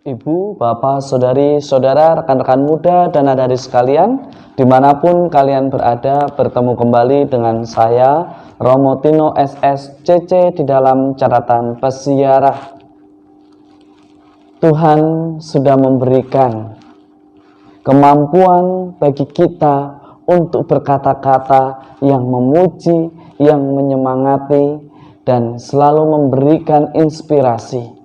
Ibu, bapak, saudari, saudara, rekan-rekan muda, dan adik-adik sekalian, dimanapun kalian berada, bertemu kembali dengan saya, Romo Tino SSCC di dalam catatan pesiarah. Tuhan sudah memberikan kemampuan bagi kita untuk berkata-kata yang memuji, yang menyemangati, dan selalu memberikan inspirasi.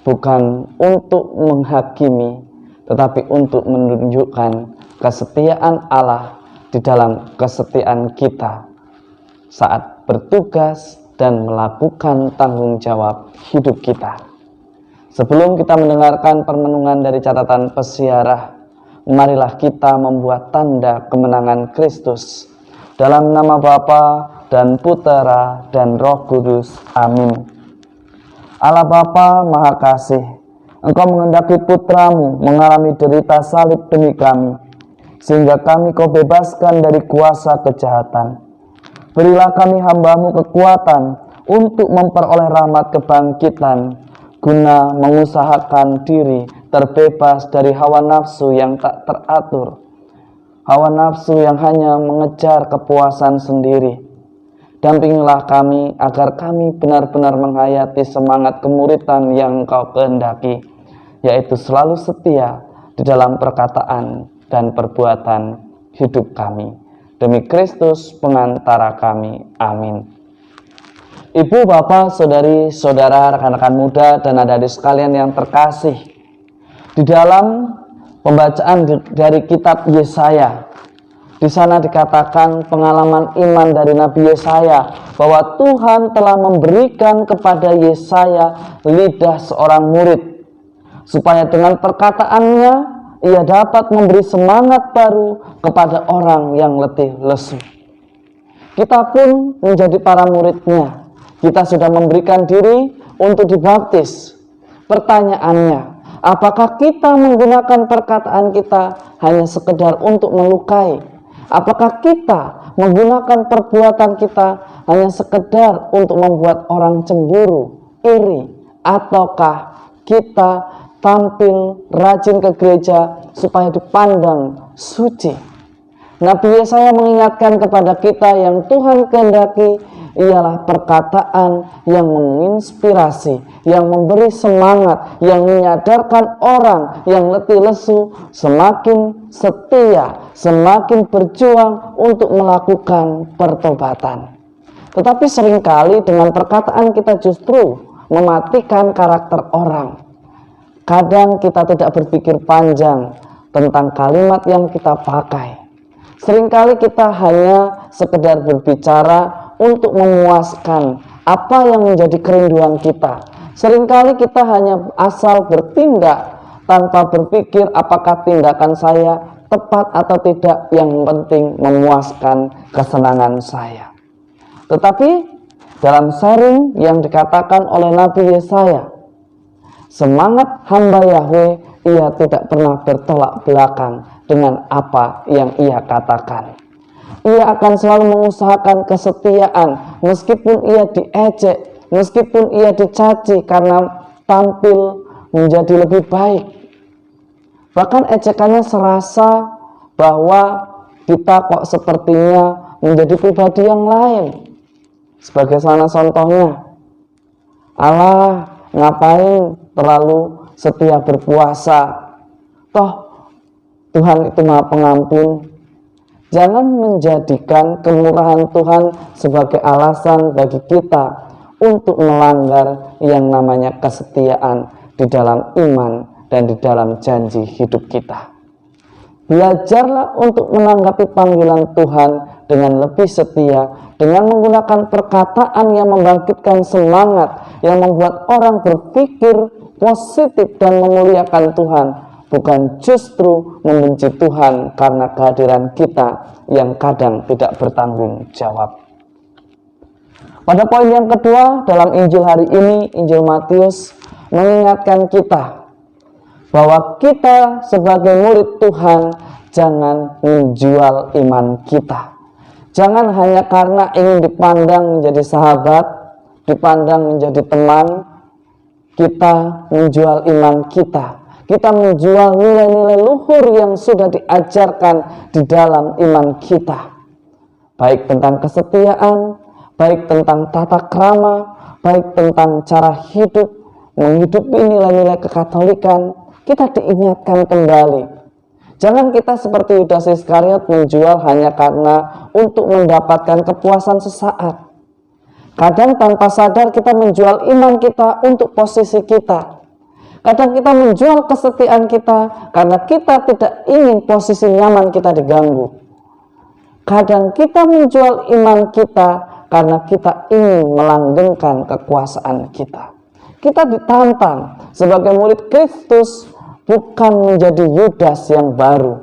Bukan untuk menghakimi, tetapi untuk menunjukkan kesetiaan Allah di dalam kesetiaan kita saat bertugas dan melakukan tanggung jawab hidup kita. Sebelum kita mendengarkan permenungan dari catatan pesiarah, marilah kita membuat tanda kemenangan Kristus. Dalam nama Bapa dan Putera dan Roh Kudus. Amin. Allah Bapa Maha Kasih, Engkau mengendaki putramu mengalami derita salib demi kami, sehingga kami Kau bebaskan dari kuasa kejahatan. Berilah kami hamba-Mu kekuatan untuk memperoleh rahmat kebangkitan, guna mengusahakan diri terbebas dari hawa nafsu yang tak teratur, hawa nafsu yang hanya mengejar kepuasan sendiri. Dampingilah kami agar kami benar-benar menghayati semangat kemuritan yang Engkau kehendaki, yaitu selalu setia di dalam perkataan dan perbuatan hidup kami. Demi Kristus pengantara kami. Amin. Ibu, bapak, saudari, saudara, rekan-rekan muda, dan adik-adik sekalian yang terkasih, di dalam pembacaan dari kitab Yesaya, di sana dikatakan pengalaman iman dari Nabi Yesaya bahwa Tuhan telah memberikan kepada Yesaya lidah seorang murid, supaya dengan perkataannya ia dapat memberi semangat baru kepada orang yang letih lesu. Kita pun menjadi para muridnya. Kita sudah memberikan diri untuk dibaptis. Pertanyaannya, apakah kita menggunakan perkataan kita hanya sekedar untuk melukai? Apakah kita menggunakan perbuatan kita hanya sekedar untuk membuat orang cemburu, iri? Ataukah kita tampil rajin ke gereja supaya dipandang suci? Nabi Yesaya mengingatkan kepada kita yang Tuhan kehendaki ialah perkataan yang menginspirasi, yang memberi semangat, yang menyadarkan orang yang letih lesu semakin setia, semakin berjuang untuk melakukan pertobatan. Tetapi seringkali dengan perkataan kita justru mematikan karakter orang. Kadang kita tidak berpikir panjang tentang kalimat yang kita pakai. Seringkali kita hanya sekedar berbicara untuk memuaskan apa yang menjadi kerinduan kita. Seringkali kita hanya asal bertindak tanpa berpikir apakah tindakan saya tepat atau tidak, yang penting memuaskan kesenangan saya. Tetapi dalam sharing yang dikatakan oleh Nabi Yesaya, semangat hamba Yahweh, ia tidak pernah bertolak belakang dengan apa yang ia katakan. Ia akan selalu mengusahakan kesetiaan meskipun ia diejek, meskipun ia dicaci karena tampil menjadi lebih baik. Bahkan ejekannya serasa bahwa kita kok sepertinya menjadi pribadi yang lain. Sebagai salah contohnya, Allah ngapain terlalu setia berpuasa? Toh Tuhan itu Maha Pengampun. Jangan menjadikan kemurahan Tuhan sebagai alasan bagi kita untuk melanggar yang namanya kesetiaan di dalam iman dan di dalam janji hidup kita. Belajarlah untuk menanggapi panggilan Tuhan dengan lebih setia, dengan menggunakan perkataan yang membangkitkan semangat, yang membuat orang berpikir positif dan memuliakan Tuhan, bukan justru membenci Tuhan karena kehadiran kita yang kadang tidak bertanggung jawab. Pada poin yang kedua dalam Injil hari ini, Injil Matius mengingatkan kita bahwa kita sebagai murid Tuhan jangan menjual iman kita. Jangan hanya karena ingin dipandang menjadi sahabat, dipandang menjadi teman, kita menjual iman kita. Kita menjual nilai-nilai luhur yang sudah diajarkan di dalam iman kita. Baik tentang kesetiaan, baik tentang tata krama, baik tentang cara hidup, menghidupi nilai-nilai kekatolikan, kita diingatkan kembali. Jangan kita seperti Yudas Iskariot menjual hanya karena untuk mendapatkan kepuasan sesaat. Kadang tanpa sadar kita menjual iman kita untuk posisi kita. Kadang kita menjual kesetiaan kita karena kita tidak ingin posisi nyaman kita diganggu. Kadang kita menjual iman kita karena kita ingin melanggengkan kekuasaan kita. Kita ditantang sebagai murid Kristus bukan menjadi Yudas yang baru,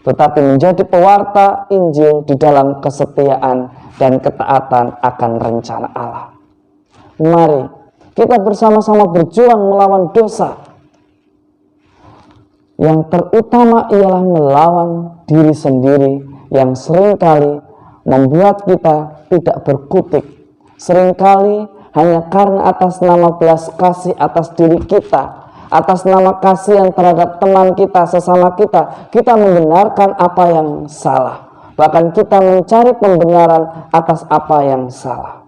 tetapi menjadi pewarta Injil di dalam kesetiaan dan ketaatan akan rencana Allah. Mari kita bersama-sama berjuang melawan dosa. Yang terutama ialah melawan diri sendiri yang seringkali membuat kita tidak berkutik. Seringkali hanya karena atas nama belas kasih atas diri kita, atas nama kasihan terhadap teman kita, sesama kita, kita membenarkan apa yang salah. Bahkan kita mencari pembenaran atas apa yang salah.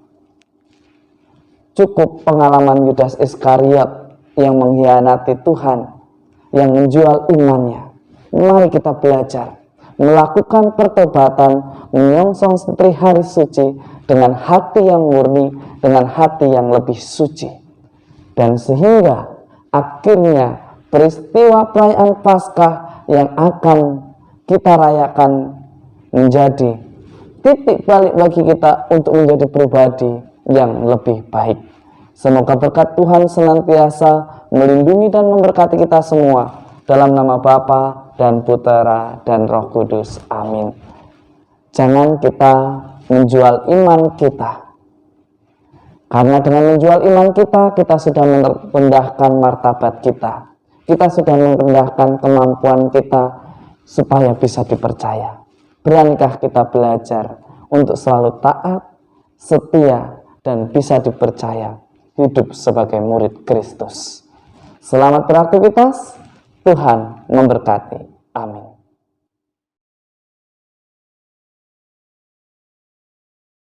Cukup pengalaman Yudas Iskariot yang mengkhianati Tuhan, yang menjual imannya. Mari kita belajar melakukan pertobatan, menyongsong setri hari suci dengan hati yang murni, dengan hati yang lebih suci. Dan sehingga akhirnya peristiwa perayaan Paskah yang akan kita rayakan menjadi titik balik bagi kita untuk menjadi pribadi yang lebih baik. Semoga berkat Tuhan senantiasa melindungi dan memberkati kita semua. Dalam nama Bapa dan Putera dan Roh Kudus. Amin. Jangan kita menjual iman kita. Karena dengan menjual iman kita, kita sudah merendahkan martabat kita. Kita sudah merendahkan kemampuan kita supaya bisa dipercaya. Beranikah kita belajar untuk selalu taat, setia, dan bisa dipercaya hidup sebagai murid Kristus. Selamat beraktivitas. Tuhan memberkati. Amin.